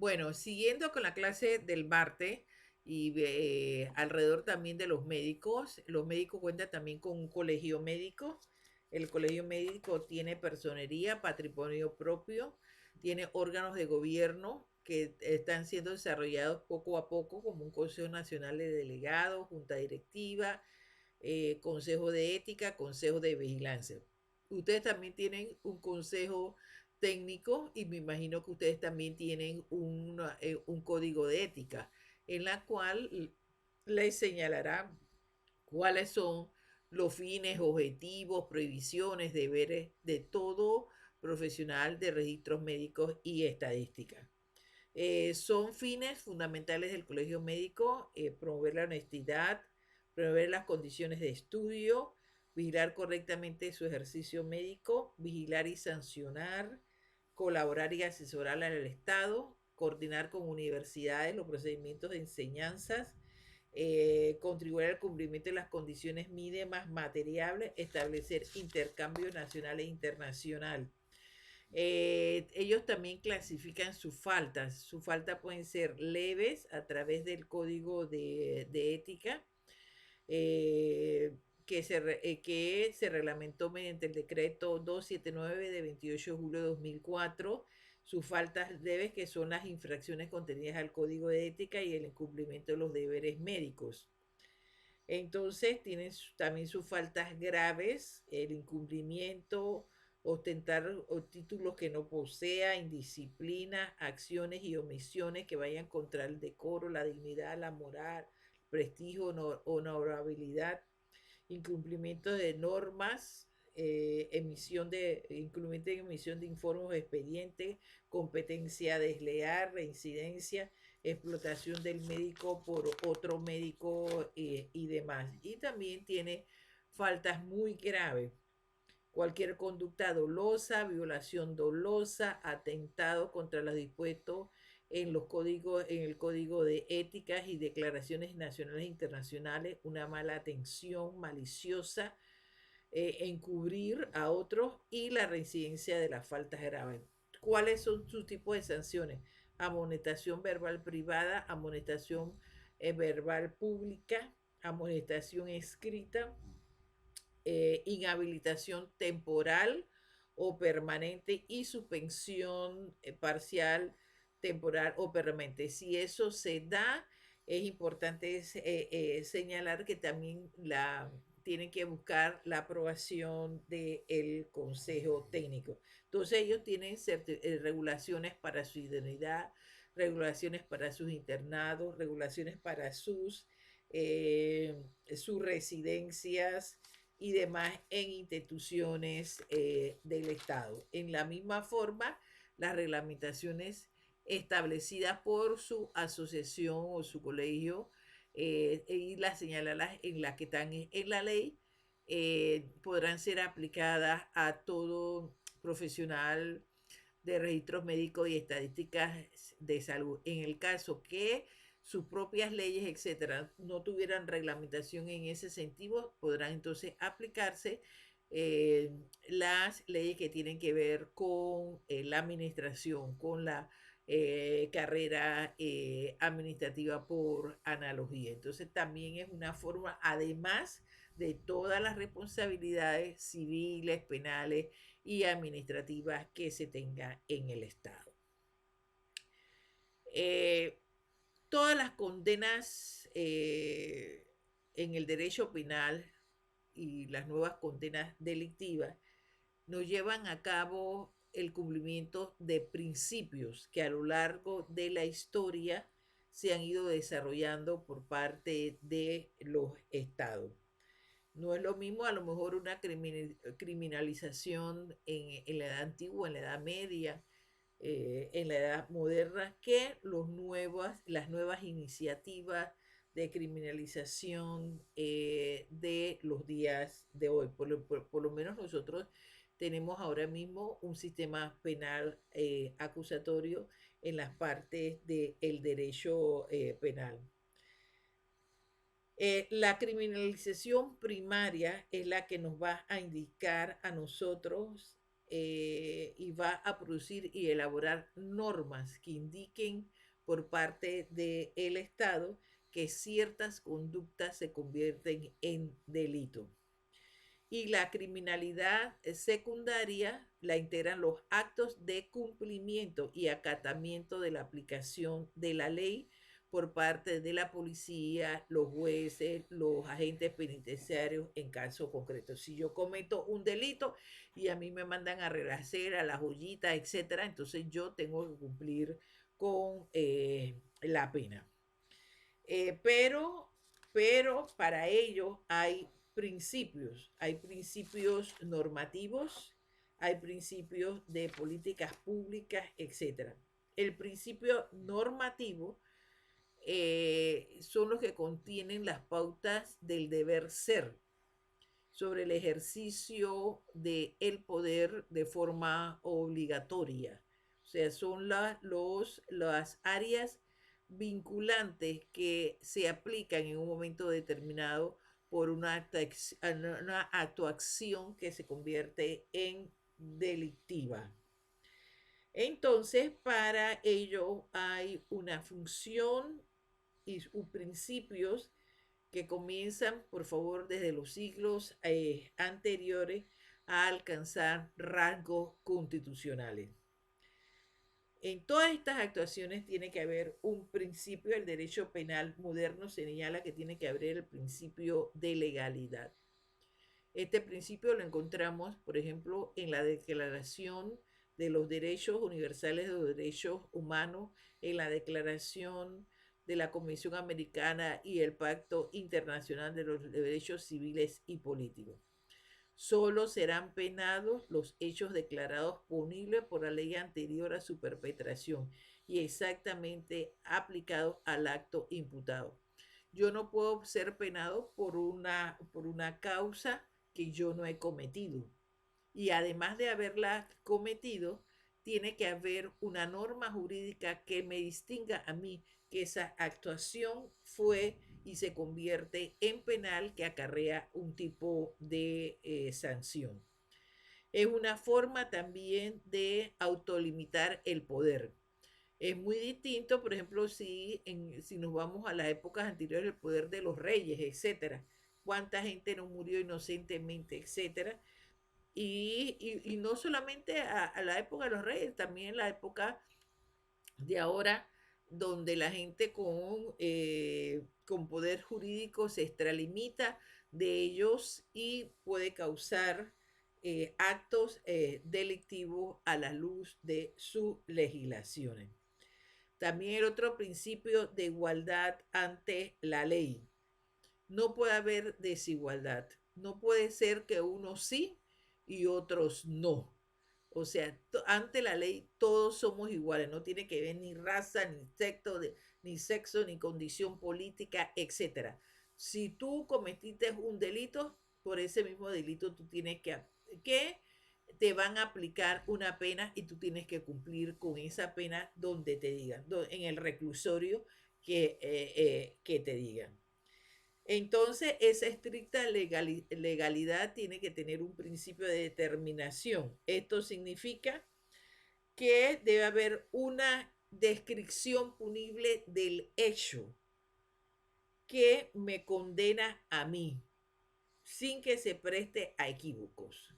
Bueno, siguiendo con la clase del martes y alrededor también de los médicos cuentan también con un colegio médico. El colegio médico tiene personería, patrimonio propio, tiene órganos de gobierno que están siendo desarrollados poco a poco, como un Consejo Nacional de Delegados, Junta Directiva, Consejo de Ética, Consejo de Vigilancia. Ustedes también tienen un consejo técnico y me imagino que ustedes también tienen un código de ética en la cual les señalará cuáles son los fines, objetivos, prohibiciones, deberes de todo profesional de registros médicos y estadística. Son fines fundamentales del colegio médico, promover la honestidad, promover las condiciones de estudio, vigilar correctamente su ejercicio médico, vigilar y sancionar, colaborar y asesorar al Estado, coordinar con universidades los procedimientos de enseñanzas, contribuir al cumplimiento de las condiciones mínimas materiales, establecer intercambio nacional e internacional. Ellos también clasifican sus faltas. Sus faltas pueden ser leves a través del código de ética que se reglamentó mediante el decreto 279 de 28 de julio de 2004. Sus faltas leves, que son las infracciones contenidas al código de ética y el incumplimiento de los deberes médicos. Entonces tienen también sus faltas graves, el incumplimiento, ostentar títulos que no posea, indisciplina, acciones y omisiones que vayan contra el decoro, la dignidad, la moral, prestigio, honorabilidad, incumplimiento de normas, incumplimiento de emisión de informes o expedientes, competencia desleal, reincidencia, explotación del médico por otro médico y demás. Y también tiene faltas muy graves. Cualquier conducta dolosa, violación dolosa, atentado contra los dispuestos en los códigos, en el código de éticas y declaraciones nacionales e internacionales, una mala atención maliciosa, encubrir a otros y la reincidencia de las faltas graves. ¿Cuáles son sus tipos de sanciones? Amonestación verbal privada, amonestación verbal pública, amonestación escrita, inhabilitación temporal o permanente y suspensión parcial, temporal o permanente. Si eso se da, es importante señalar que también tienen que buscar la aprobación del Consejo Técnico. Entonces ellos tienen regulaciones para su idoneidad, regulaciones para sus internados, regulaciones para sus residencias y demás en instituciones del Estado. En la misma forma, las reglamentaciones establecidas por su asociación o su colegio y las señaladas en las que están en la ley podrán ser aplicadas a todo profesional de registros médicos y estadísticas de salud. En el caso que sus propias leyes, etcétera, no tuvieran reglamentación en ese sentido, podrán entonces aplicarse las leyes que tienen que ver con la administración, con la carrera administrativa por analogía. Entonces también es una forma, además de todas las responsabilidades civiles, penales y administrativas que se tenga en el Estado. Eh, Todas las condenas en el derecho penal y las nuevas condenas delictivas nos llevan a cabo el cumplimiento de principios que a lo largo de la historia se han ido desarrollando por parte de los estados. No es lo mismo a lo mejor una criminalización en la edad antigua, en la edad media, en la edad moderna, que las nuevas iniciativas de criminalización de los días de hoy. Por lo menos nosotros tenemos ahora mismo un sistema penal acusatorio en las partes del derecho penal. La criminalización primaria es la que nos va a indicar a nosotros y va a producir y elaborar normas que indiquen por parte del Estado que ciertas conductas se convierten en delito. Y la criminalidad secundaria la integran los actos de cumplimiento y acatamiento de la aplicación de la ley por parte de la policía, los jueces, los agentes penitenciarios en caso concreto. Si yo cometo un delito y a mí me mandan a rehacer a la joyita, etcétera, entonces yo tengo que cumplir con la pena. Eh, pero, pero para ello hay principios normativos, hay principios de políticas públicas, etcétera. El principio normativo son los que contienen las pautas del deber ser sobre el ejercicio del poder de forma obligatoria. O sea, son las áreas vinculantes que se aplican en un momento determinado por una actuación que se convierte en delictiva. Entonces, para ello hay una función y principios que comienzan, por favor, desde los siglos anteriores a alcanzar rasgos constitucionales. En todas estas actuaciones tiene que haber un principio, el derecho penal moderno señala que tiene que haber el principio de legalidad. Este principio lo encontramos, por ejemplo, en la Declaración de los Derechos Universales de los Derechos Humanos, en la Declaración de la Convención Americana y el Pacto Internacional de los Derechos Civiles y Políticos. Solo serán penados los hechos declarados punibles por la ley anterior a su perpetración y exactamente aplicados al acto imputado. Yo no puedo ser penado por una causa que yo no he cometido. Y además de haberla cometido, tiene que haber una norma jurídica que me distinga a mí que esa actuación fue y se convierte en penal que acarrea un tipo de sanción. Es una forma también de autolimitar el poder. Es muy distinto, por ejemplo, si nos vamos a las épocas anteriores, el poder de los reyes, etcétera. Cuánta gente no murió inocentemente, etcétera. Y no solamente a la época de los reyes, también en la época de ahora, donde la gente con poder jurídico se extralimita de ellos y puede causar actos delictivos a la luz de sus legislaciones. También el otro principio de igualdad ante la ley. No puede haber desigualdad. No puede ser que unos sí y otros no. O sea, ante la ley todos somos iguales. No tiene que ver ni raza, ni sexo, ni condición política, etcétera. Si tú cometiste un delito, por ese mismo delito tú tienes que te van a aplicar una pena y tú tienes que cumplir con esa pena donde te digan, en el reclusorio que te digan. Entonces, esa estricta legalidad tiene que tener un principio de determinación. Esto significa que debe haber una descripción punible del hecho que me condena a mí, sin que se preste a equívocos.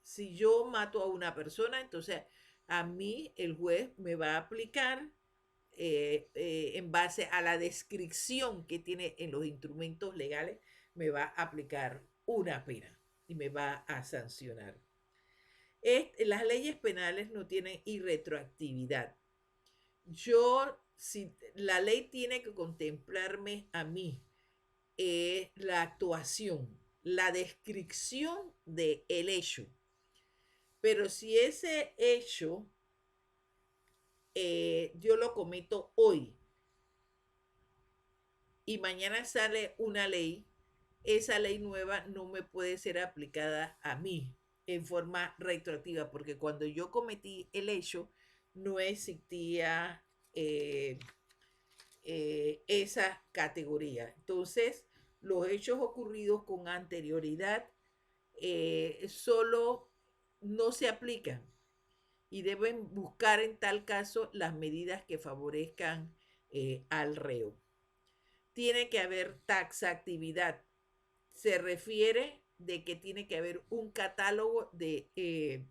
Si yo mato a una persona, entonces a mí el juez me va a aplicar en base a la descripción que tiene en los instrumentos legales, me va a aplicar una pena y me va a sancionar. Las leyes penales no tienen irretroactividad. Si la ley tiene que contemplarme a mí, la actuación, la descripción del hecho. Pero si ese hecho yo lo cometo hoy y mañana sale una ley, esa ley nueva no me puede ser aplicada a mí en forma retroactiva, porque cuando yo cometí el hecho no existía esa categoría. Entonces, los hechos ocurridos con anterioridad solo no se aplican y deben buscar en tal caso las medidas que favorezcan al reo. Tiene que haber taxatividad. Se refiere de que tiene que haber un catálogo de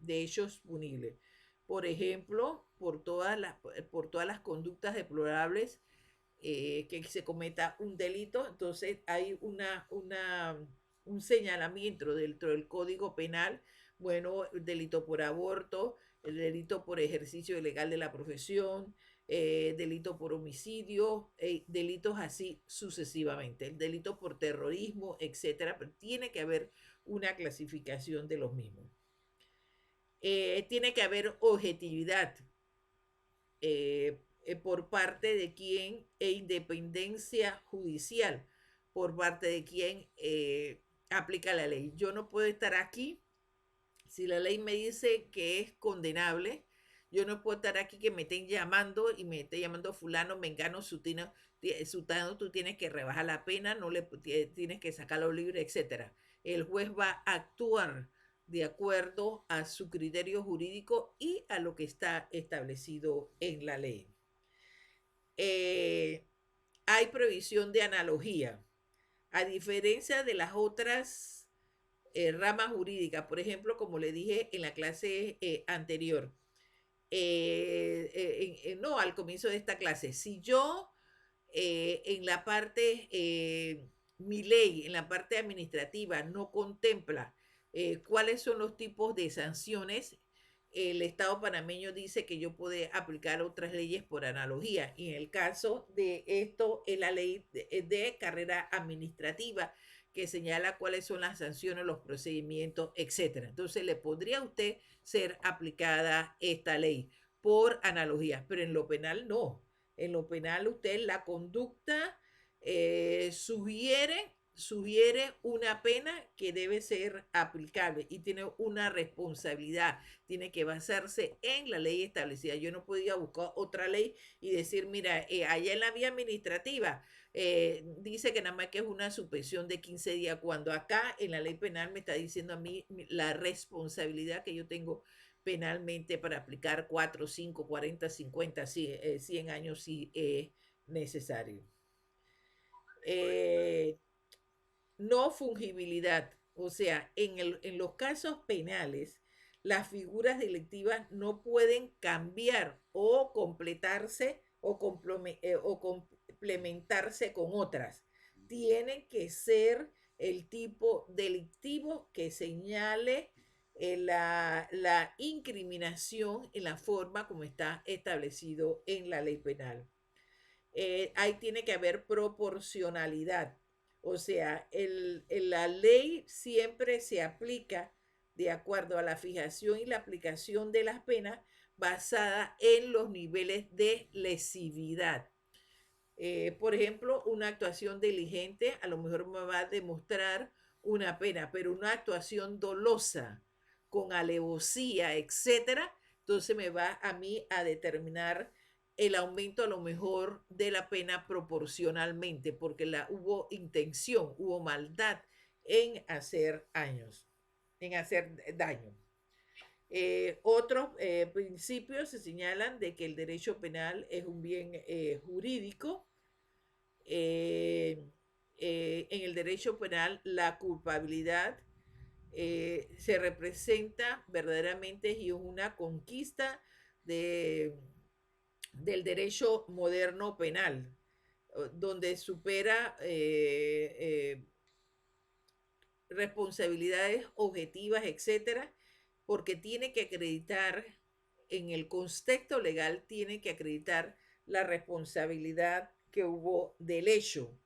hechos punibles. Por ejemplo, por todas las conductas deplorables que se cometa un delito, entonces hay un señalamiento dentro del Código Penal, bueno, delito por aborto, el delito por ejercicio ilegal de la profesión, delito por homicidio, delitos así sucesivamente, el delito por terrorismo, etcétera, pero tiene que haber una clasificación de los mismos. Tiene que haber objetividad, por parte de quien e independencia judicial por parte de quien aplica la ley. Yo no puedo estar aquí si la ley me dice que es condenable. Yo no puedo estar aquí que me estén llamando y me esté llamando fulano, mengano, sutano, tú tienes que rebajar la pena, no le tienes que sacarlo libre, etcétera. El juez va a actuar de acuerdo a su criterio jurídico y a lo que está establecido en la ley. Hay previsión de analogía. A diferencia de las otras ramas jurídicas, por ejemplo, como le dije en la clase anterior, no, al comienzo de esta clase, si yo en la parte, mi ley, en la parte administrativa, no contempla cuáles son los tipos de sanciones, el Estado panameño dice que yo puedo aplicar otras leyes por analogía. Y en el caso de esto, es la ley de carrera administrativa que señala cuáles son las sanciones, los procedimientos, etcétera. Entonces, le podría a usted ser aplicada esta ley por analogía, pero en lo penal no. En lo penal usted la conducta sugiere una pena que debe ser aplicable y tiene una responsabilidad, tiene que basarse en la ley establecida. Yo no podía buscar otra ley y decir, mira, allá en la vía administrativa dice que nada más que es una suspensión de 15 días, cuando acá en la ley penal me está diciendo a mí la responsabilidad que yo tengo penalmente para aplicar 4, 5, 40, 50, 100 años si es necesario. No fungibilidad, o sea, en los casos penales, las figuras delictivas no pueden cambiar o completarse o complementarse con otras. Tienen que ser el tipo delictivo que señale la incriminación en la forma como está establecido en la ley penal. Ahí tiene que haber proporcionalidad. O sea, la ley siempre se aplica de acuerdo a la fijación y la aplicación de las penas basada en los niveles de lesividad. Por ejemplo, una actuación diligente a lo mejor me va a demostrar una pena, pero una actuación dolosa, con alevosía, etcétera, entonces me va a mí a determinar el aumento a lo mejor de la pena proporcionalmente, porque hubo intención, hubo maldad en hacer en hacer daño. Otros principios se señalan de que el derecho penal es un bien jurídico. En el derecho penal, la culpabilidad se representa verdaderamente y es una conquista del derecho moderno penal, donde supera responsabilidades objetivas, etcétera, porque tiene que acreditar, en el contexto legal, tiene que acreditar la responsabilidad que hubo del hecho.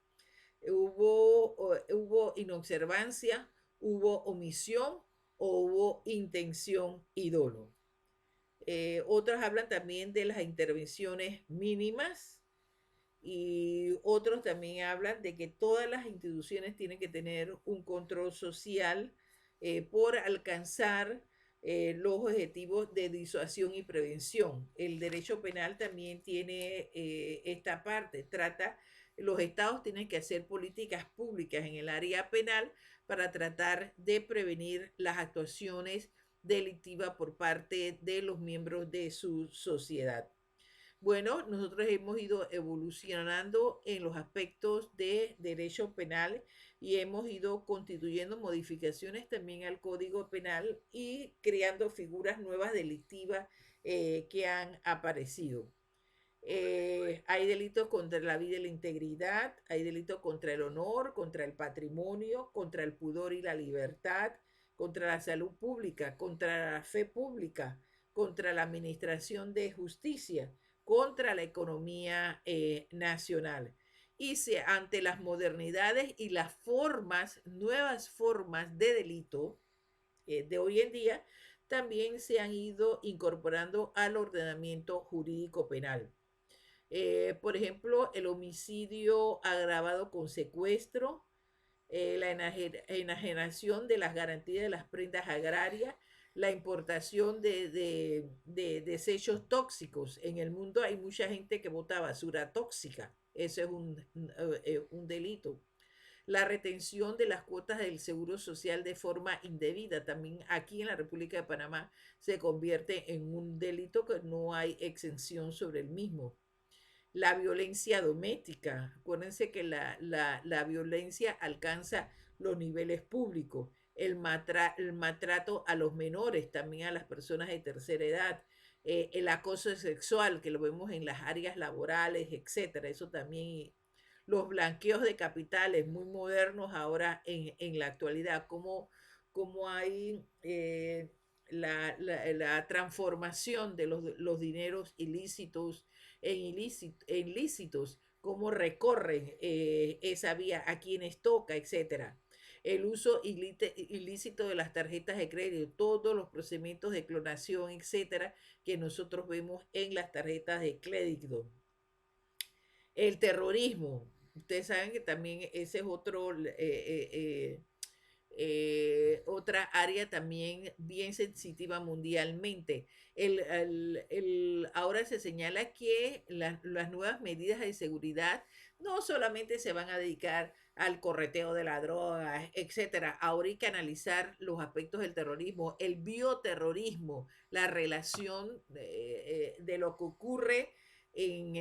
Hubo inobservancia, hubo omisión o hubo intención y dolo. Otras hablan también de las intervenciones mínimas y otros también hablan de que todas las instituciones tienen que tener un control social por alcanzar los objetivos de disuasión y prevención. El derecho penal también tiene esta parte, los estados tienen que hacer políticas públicas en el área penal para tratar de prevenir las actuaciones delictiva por parte de los miembros de su sociedad. Bueno, nosotros hemos ido evolucionando en los aspectos de derecho penal y hemos ido constituyendo modificaciones también al Código Penal y creando figuras nuevas delictivas que han aparecido. Hay delitos contra la vida y la integridad, hay delitos contra el honor, contra el patrimonio, contra el pudor y la libertad, contra la salud pública, contra la fe pública, contra la administración de justicia, contra la economía nacional. Y ante las modernidades y las formas, nuevas formas de delito de hoy en día, también se han ido incorporando al ordenamiento jurídico penal. Por ejemplo, el homicidio agravado con secuestro, la enajenación de las garantías de las prendas agrarias, la importación de desechos tóxicos. En el mundo hay mucha gente que bota basura tóxica. Eso es un delito. La retención de las cuotas del Seguro Social de forma indebida. También aquí en la República de Panamá se convierte en un delito que no hay exención sobre el mismo. La violencia doméstica. Acuérdense que la violencia alcanza los niveles públicos. El maltrato a los menores, también a las personas de tercera edad. El acoso sexual, que lo vemos en las áreas laborales, etcétera. Eso también. Los blanqueos de capitales, muy modernos ahora en la actualidad. Como hay la transformación de los dineros ilícitos en lícitos, cómo recorren esa vía, a quienes toca, etcétera. El uso ilícito de las tarjetas de crédito, todos los procedimientos de clonación, etcétera, que nosotros vemos en las tarjetas de crédito. El terrorismo, ustedes saben que también ese es otra área también bien sensitiva mundialmente. Ahora se señala que las nuevas medidas de seguridad no solamente se van a dedicar al correteo de la droga, etcétera. Ahora hay que analizar los aspectos del terrorismo, el bioterrorismo, la relación de lo que ocurre en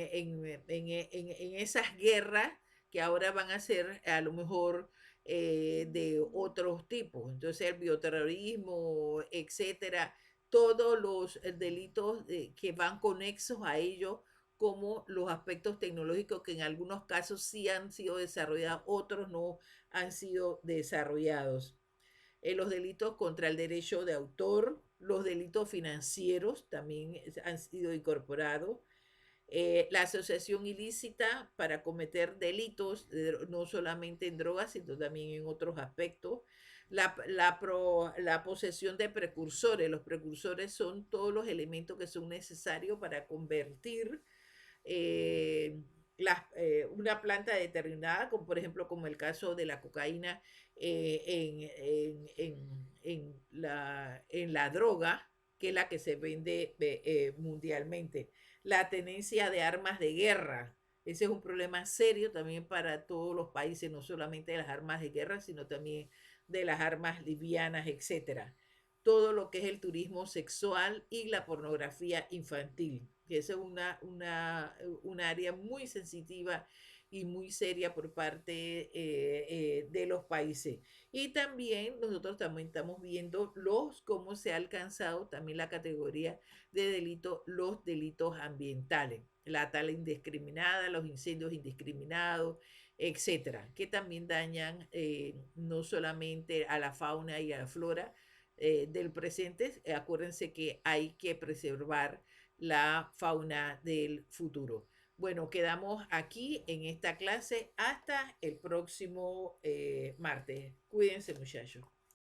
esas guerras que ahora van a ser a lo mejor de otros tipos. Entonces el bioterrorismo, etcétera, todos los delitos que van conexos a ello, como los aspectos tecnológicos que en algunos casos sí han sido desarrollados, otros no han sido desarrollados. Los delitos contra el derecho de autor, los delitos financieros también han sido incorporados. La asociación ilícita para cometer delitos, no solamente en drogas, sino también en otros aspectos. La posesión de precursores. Los precursores son todos los elementos que son necesarios para convertir una planta determinada, como por ejemplo como el caso de la cocaína, en la droga, que es la que se vende mundialmente. La tenencia de armas de guerra. Ese es un problema serio también para todos los países, no solamente de las armas de guerra, sino también de las armas livianas, etcétera. Todo lo que es el turismo sexual y la pornografía infantil, que esa es una área muy sensitiva y muy seria por parte de los países. Y también nosotros también estamos viendo cómo se ha alcanzado también la categoría de delito, los delitos ambientales, la tala indiscriminada, los incendios indiscriminados, etcétera, que también dañan no solamente a la fauna y a la flora del presente. Acuérdense que hay que preservar la fauna del futuro. Bueno, quedamos aquí en esta clase hasta el próximo martes. Cuídense, muchachos.